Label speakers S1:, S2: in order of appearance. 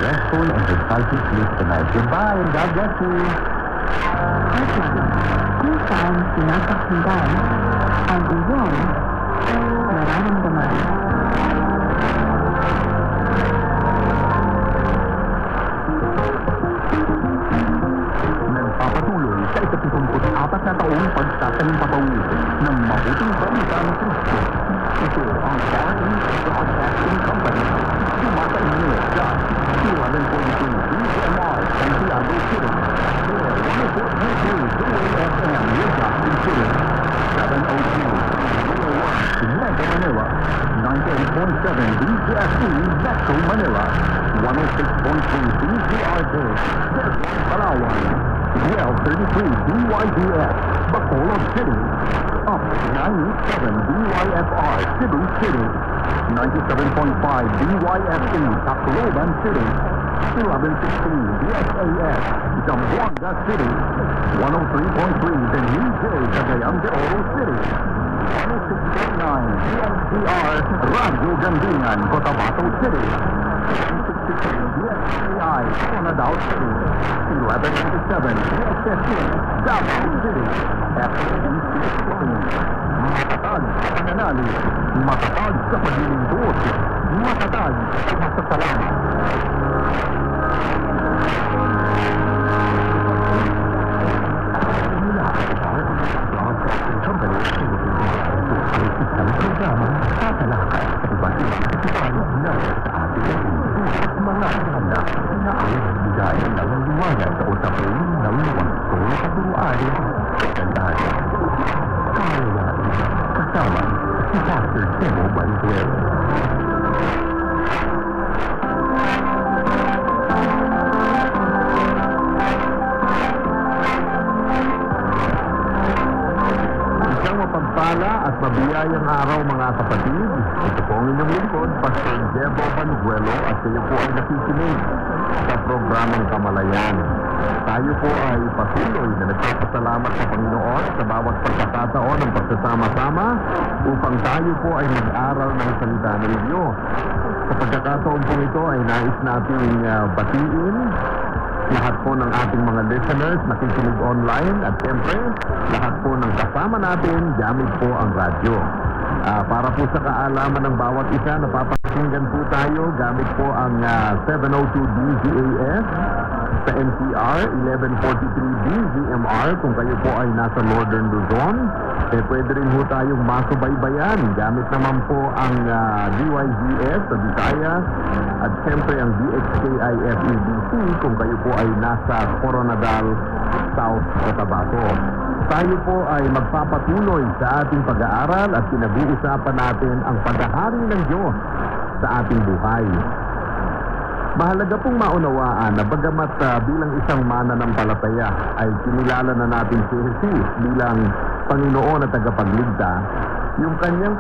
S1: restful and exciting sleep tonight. Goodbye and God bless you.
S2: Hotline, kung saan pinapakinggan ang iyong nararamdaman.
S1: Nagpapatuloy sa 74 na taong pagtatanim papawid ng mabuting balita ng Kristo. Ito ang Daring Broadcasting Company. Sumasa inyo sa 11.2 DMR Santiago City. Or 104.3 FM Legazpi City. 702.01 Mega Manila. 98.7 DJSC Metro Manila. 106.3 DZRD Quezon, Palawan. 1233 DYDS Bacolod City. Up 97 DYFR Cebu City. 97.5 DYFE Tacloban City. 1116 DSAS Zamboanga City. 103.3 The New J Cagayan de Oro City. 106.9 DNCR Radyo Gandingan Cotabato City. 163 DSCI Conadao City. 1197 DSSN Davao City. FCC matatag sa pananali, matatag sa paglilingkod, matatag sa pasasalamat. Mula sa Broadcasting Company, ang isang programa sa talakay sa iba't ibang katipan na sa ating at mga handa na ang bigay ng liwanag sa usapin ng wastong katuruan. Tandaan, kaya kasama si Pastor Temo Valenzuela. Isang mapagpala at mabiyayang araw mga kapatid. Ito po ang inyong lingkod, Pastor Temo Valenzuela, at kayo po ay nakikinig sa programang Kamalayan. Tayo po ay patuloy na nagpapasalamat sa Panginoon sa bawat pagkakataon ng pagsasama-sama upang tayo po ay mag-aral ng salita ng Diyos. Sa pagkakataon po ito ay nais nating batiin lahat po ng ating mga listeners nakikinig online at siyempre lahat po ng kasama natin gamit po ang radyo. Para po sa kaalaman ng bawat isa, napapakinggan po tayo gamit po ang 702 DZAS sa NCR, 1143 DZMR kung kayo po ay nasa Northern Luzon. Pwede rin po tayong masubaybayan gamit naman po ang DYZS sa Visayas at siyempre ang DXKIFEBC kung kayo po ay nasa Coronadal, South Cotabato. Tayo po ay magpapatuloy sa ating pag-aaral at pinag-uusapan natin ang paghahari ng Diyos sa ating buhay. Mahalaga pong maunawaan na bagamat bilang isang mananampalataya ay kinilala na natin si Jesus bilang Panginoon at tagapagligtas, yung kanyang